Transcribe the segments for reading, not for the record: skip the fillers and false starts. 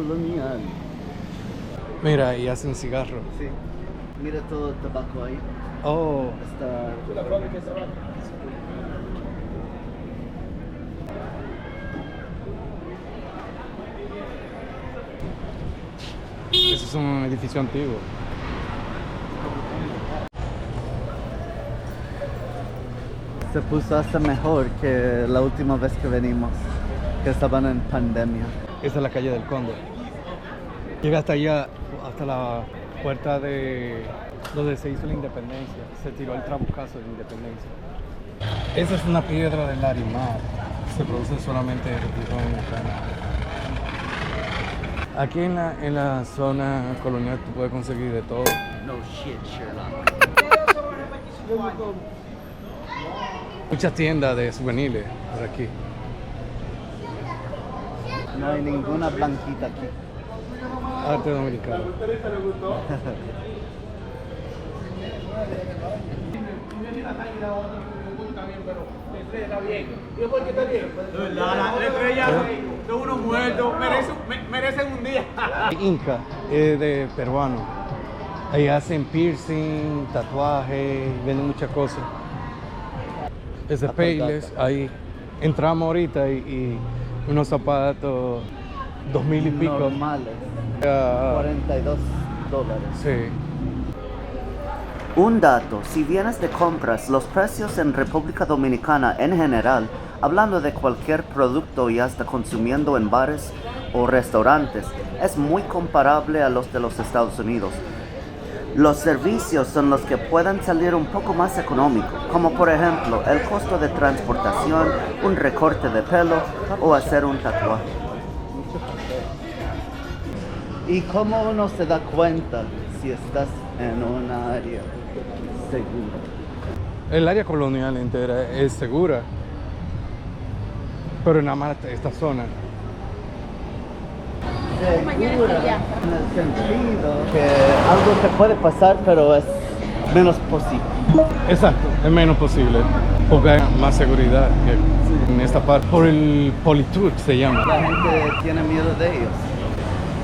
colonial. Mira, y hacen cigarro. Sí. Mira todo el tabaco ahí. Oh, Está... ese es un edificio antiguo. Se puso hasta mejor que la última vez que venimos, que estaban en pandemia. Esa es la calle del Cóndor. Llega hasta allá, hasta la puerta de donde se hizo la independencia. Se tiró el trabucazo de la independencia. Esa es una piedra del Larimar. Se produce solamente en República Dominicana. Aquí en la zona colonial tú puedes conseguir de todo. No shit, Sherlock. Muchas tiendas de souvenirs por aquí. No hay ninguna blanquita aquí. Arte dominicano. Son unos muertos, merecen un día. Inca de peruano. Ahí hacen piercing, tatuaje, venden muchas cosas. Ese Payless, ahí entramos ahorita y unos zapatos 2,000 y pico. Normales. Ah, $42. sí. Un dato, si vienes de compras, los precios en República Dominicana en general, hablando de cualquier producto y hasta consumiendo en bares o restaurantes, es muy comparable a los de los Estados Unidos. Los servicios son los que pueden salir un poco más económicos, como por ejemplo el costo de transportación, un recorte de pelo o hacer un tatuaje. ¿Y cómo uno se da cuenta si estás en un área segura? El área colonial entera es segura, pero nada más esta zona. Segura en el sentido que algo te puede pasar, pero es menos posible. Exacto, es menos posible, porque hay más seguridad que en esta parte. Por el Politur se llama. La gente tiene miedo de ellos.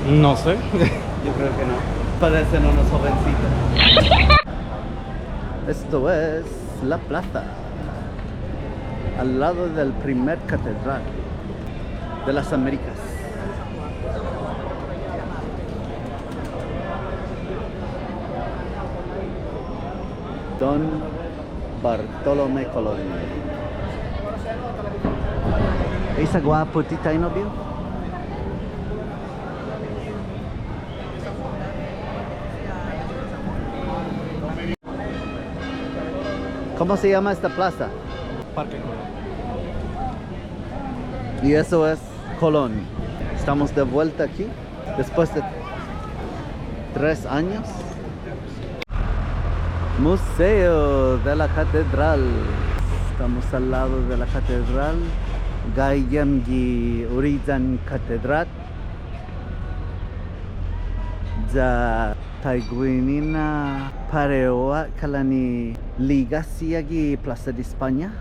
No sé. Yo creo que no. Parecen unos jovencitos. Esto es la plaza, al lado del primer catedral de las Américas. Don Bartolomé Colón. ¿Esa guapotita ahí no vio? ¿Cómo se llama esta plaza? Parque Colón. Y eso es Colón. Estamos de vuelta aquí después de 3 años. Museo de la Catedral. Estamos al lado de la Catedral. Gayamgi Urizan Catedral. Ja Taiguinina Pareoa Kalani Liga Siagi Plaza de España.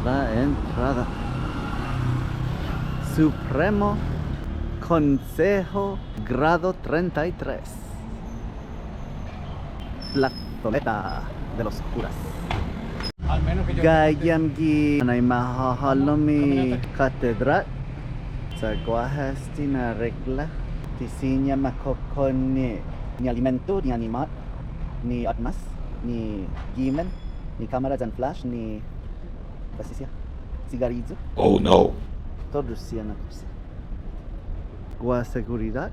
La entrada. Supremo Consejo Grado 33. Plazoleta de los curas. Al menos que yo... Gayamgi Naimahalomi Catedral. Saguahastina regla. Tisinya makokoni ni alimento, ni animal, ni armas, ni gimen, ni cámaras en flash, ni paciencia, cigarrillo. Oh no. Todos tienen cosa. Gua seguridad.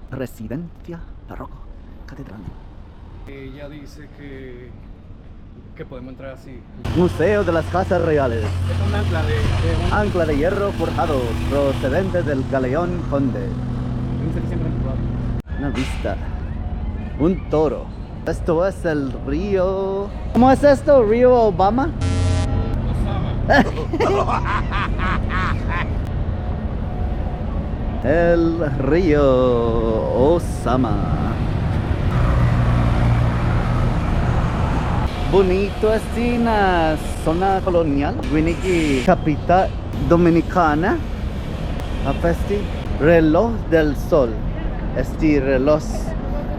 Residencia Barroco Catedral. Ella dice que podemos entrar así. Museo de las Casas Reales. Es un ancla de Ancla de hierro forjado procedente del Galeón Conde. 1724. Una vista. Un toro. Esto es el río... ¿Cómo es esto? ¿Río Obama? El río Osama. bonito así en la zona colonial. Winiki, capital dominicana. A festi reloj del sol. Este reloj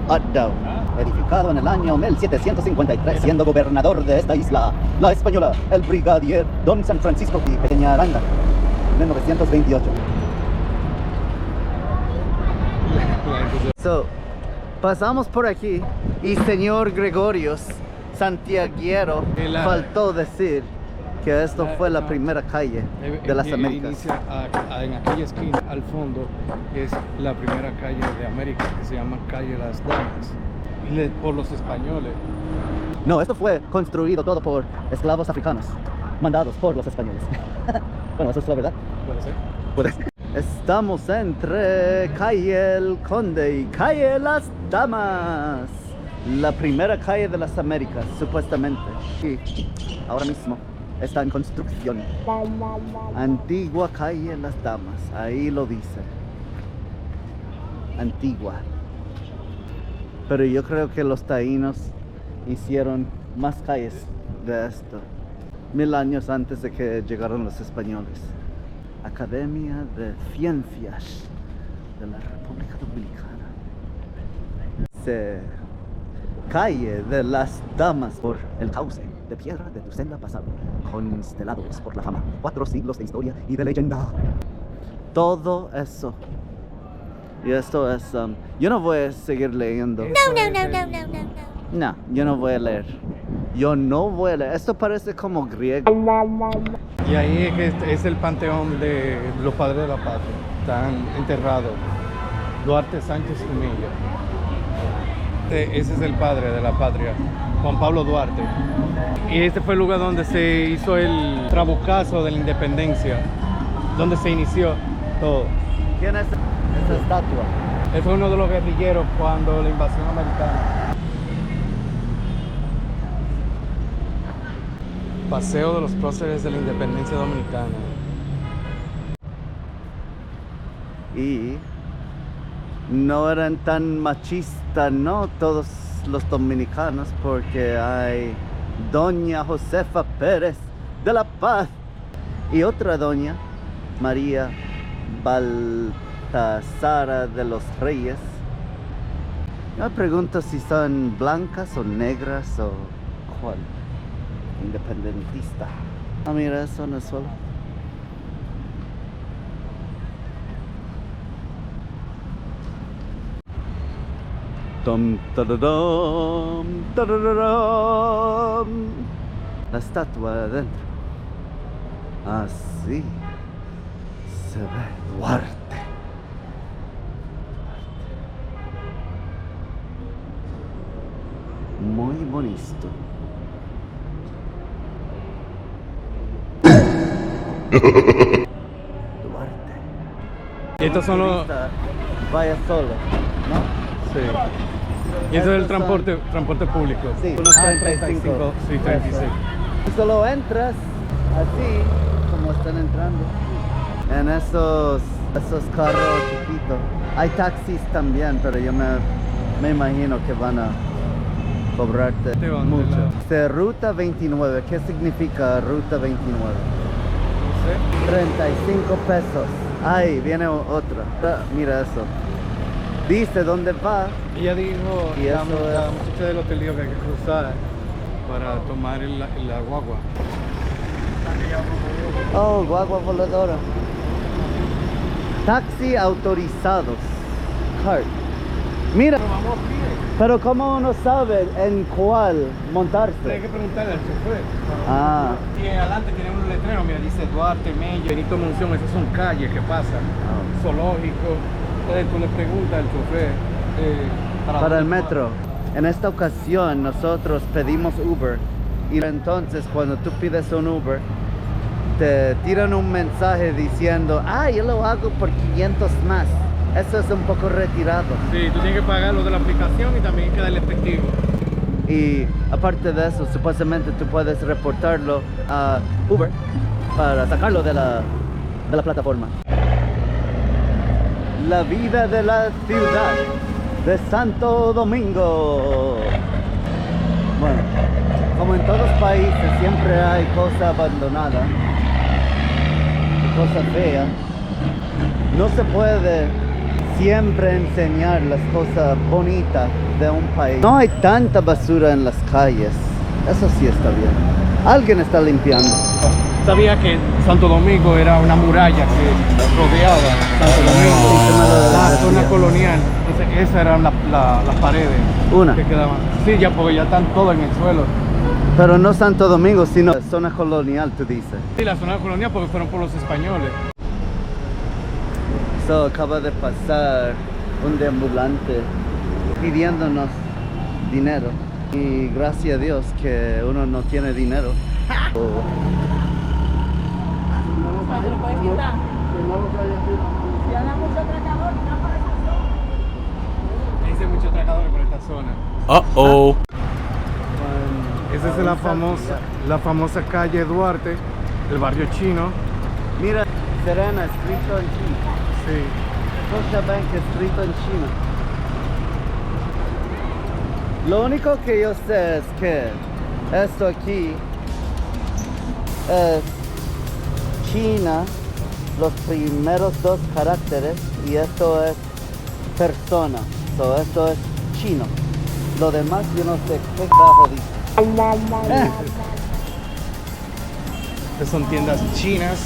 Adao, edificado en el año 1753, siendo gobernador de esta isla, la española, el brigadier Don San Francisco y Pequeña Aranda, 1928. So, pasamos por aquí y señor Gregorios Santiaguero faltó decir que esto fue la primera calle de las Américas. Inicia en aquella esquina al fondo es la primera calle de América, que se llama Calle Las Damas, por los españoles. No, esto fue construido todo por esclavos africanos, mandados por los españoles. Bueno, eso es la verdad. ¿Puede ser? Puede ser. Estamos entre Calle El Conde y Calle Las Damas, la primera calle de las Américas, supuestamente. Y ahora mismo está en construcción. Antigua Calle Las Damas, ahí lo dice. Antigua. Pero yo creo que los taínos hicieron más calles de esto 1000 años antes de que llegaron los españoles. Academia de Ciencias de la República Dominicana. Calle de las Damas por el cauce de piedra de tu senda pasado, constelados por la fama, 4 siglos de historia y de leyenda. Todo eso. Y esto es... yo no voy a seguir leyendo. No, yo no voy a leer. Yo no voy a leer. Esto parece como griego. Y ahí es que es el panteón de los padres de la patria. Están enterrados Duarte, Sánchez y Milla. Ese es el padre de la patria, Juan Pablo Duarte. Y este fue el lugar donde se hizo el trabucazo de la independencia, donde se inició todo. ¿Quién es esa estatua? Él fue uno de los guerrilleros cuando la invasión americana. Paseo de los próceres de la independencia dominicana. Y no eran tan machistas, ¿no? Todos los dominicanos, porque hay doña Josefa Pérez de la Paz y otra doña, María Baltasara de los Reyes. Yo me pregunto si son blancas o negras o cuál. Independentista. Ah, mira eso en el suelo. Tom, tadadam, tadadam. La estatua adentro. Así se ve Duarte. Muy bonito. Duarte. Y estos son los... Vaya solo, ¿no? Sí. Y eso es el transporte público. Sí, unos 35. Sí, 36. Solo entras así como están entrando. En esos carros chiquitos. Hay taxis también, pero yo me imagino que van a cobrarte mucho. Ruta 29, ¿qué significa Ruta 29? 35 pesos. Ahí viene otra. Mira eso. Dice dónde va. Ella dijo, Y la eso es- muchacha del hotel dijo que hay que cruzar para tomar la guagua. Oh, guagua voladora. Taxi autorizados. Cart. Mira, Vamos a pie. pero ¿cómo uno sabe en cuál Hay montarse? que preguntarle al chofer. Ah, Y adelante tiene un letrero, mira, dice Duarte, Mella, Benito Monción, esas son calles que pasan. Zoológico. Entonces tú le preguntas al chofer para el dónde va. metro. En esta ocasión nosotros pedimos Uber y entonces cuando tú pides un Uber te tiran un mensaje diciendo, yo lo hago por 500 más. Eso es un poco retirado. Sí, tú tienes que pagar lo de la aplicación y también hay que darle efectivo. Y aparte de eso, supuestamente tú puedes reportarlo a Uber para sacarlo de la plataforma. La vida de la ciudad de Santo Domingo. Bueno, como en todos países, siempre hay cosas abandonadas, cosas feas. No se puede siempre enseñar las cosas bonitas de un país. No hay tanta basura en las calles. Eso sí está bien. Alguien está limpiando. Sabía que Santo Domingo era una muralla que rodeaba Santo Domingo, la zona colonial. Esas eran las paredes Una. que quedaban. Sí, ya porque ya están todas en el suelo. Pero no Santo Domingo, sino zona colonial, tú dices. Sí, la zona colonial porque fueron por los españoles. So, acaba de pasar un deambulante pidiéndonos dinero. Y gracias a Dios que uno no tiene dinero. ¿Se lo puedes quitar? Si anda mucho atracador, no para esa zona. Hice muchos atracadores por esta zona. Uh-oh. Esa es la famosa calle Duarte, el barrio chino. Mira, Serena, escrito en chino. Sí. Scotiabank, escrito en chino. Lo único que yo sé es que esto aquí es China, los primeros dos caracteres, y esto es persona. So, esto es chino. Lo demás yo no sé qué carajo dice. Estas son tiendas chinas.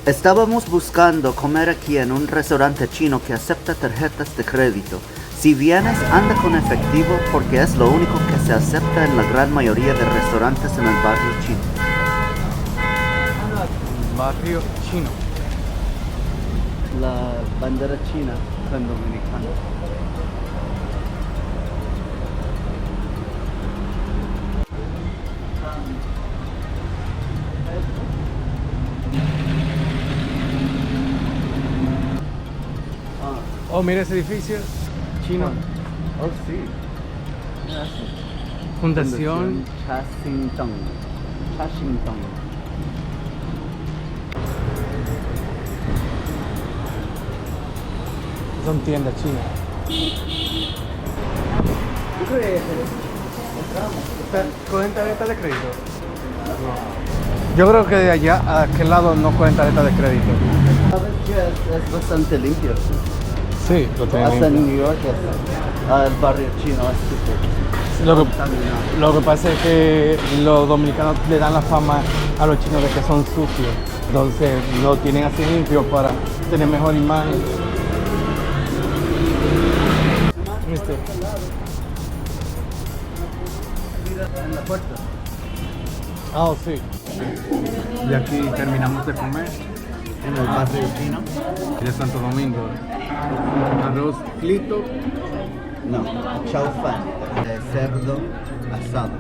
Estábamos buscando comer aquí en un restaurante chino que acepta tarjetas de crédito. Si vienes, anda con efectivo porque es lo único que se acepta en la gran mayoría de restaurantes en el barrio chino. Barrio chino. La bandera china con dominicana. Oh, mira ese edificio chino. Oh, sí. Fundación. Chashington. Son tiendas chinas. ¿Cogen tarjeta de crédito? No. Yo creo que de allá a aquel lado no cogen tarjeta de crédito. ¿Sabes que es bastante limpio? Sí, lo Hasta en New York, el barrio chino es súper contaminado. Lo que pasa es que los dominicanos le dan la fama a los chinos de que son sucios. Entonces lo tienen así limpio para tener mejor imagen. ¿Viste? Mira en la puerta. Ah, sí. Y aquí terminamos de comer En el barrio chino. de Santo Domingo. Arroz frito. No, chow fan. De cerdo asado.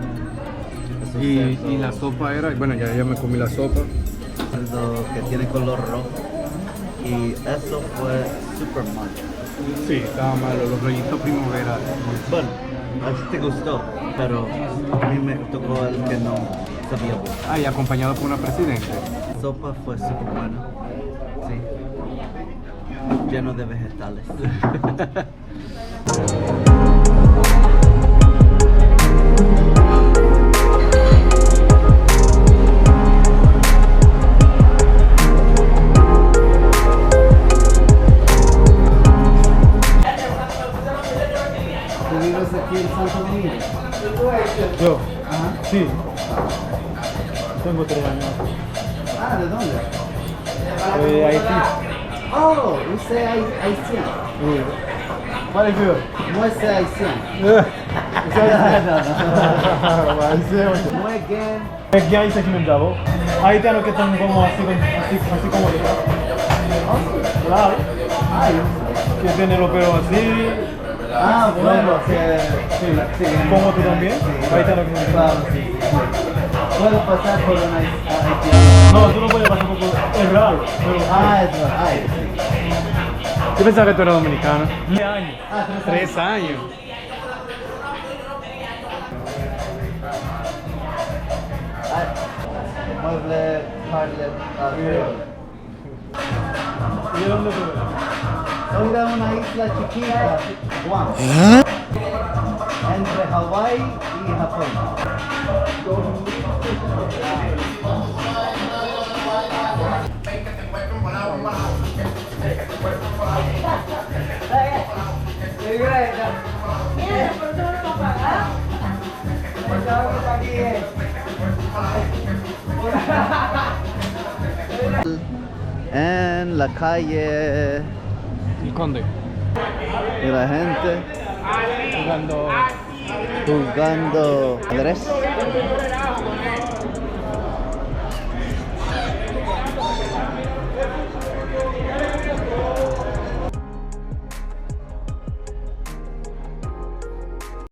Eso es cerdo, Y la sopa era, bueno, ya me comí la sopa. cerdo que tiene color rojo. Y eso fue super mal. Sí, estaba malo, los rollitos primavera. Bueno, a ti te gustó, pero a mí me tocó el que no sabía bueno. Ah, y acompañado por una presidente. La sopa fue súper buena. Sí. Lleno de vegetales. ¿Tú vives aquí en Santo Domingo? Yo, sí. Tengo 3 años. Ah, ¿de dónde? Haití. Oh, usted es haitiano. Pareció. No es haitiano. Muy bien. Es que ahí se inventado. Haitianos que están como así como yo. Claro. Que tienen los pelos así. Ah, bueno, que Sí. Como tú también. Haitianos que son claro, sí. Puedo pasar por un haitiano. No, tú no puedes pasar por es raro. Pero Ah, es verdad. Ay, sí. Yo pensaba que tú eras dominicano. 10 años. Ah, 3 años. Mueble, parle, ¿Y de dónde tú eres? Soy de una isla chiquita, Guam, entre Hawái y Japón. Mira, por eso no lo pagar. En la calle El Conde. y la gente Jugando jugando ajedrez.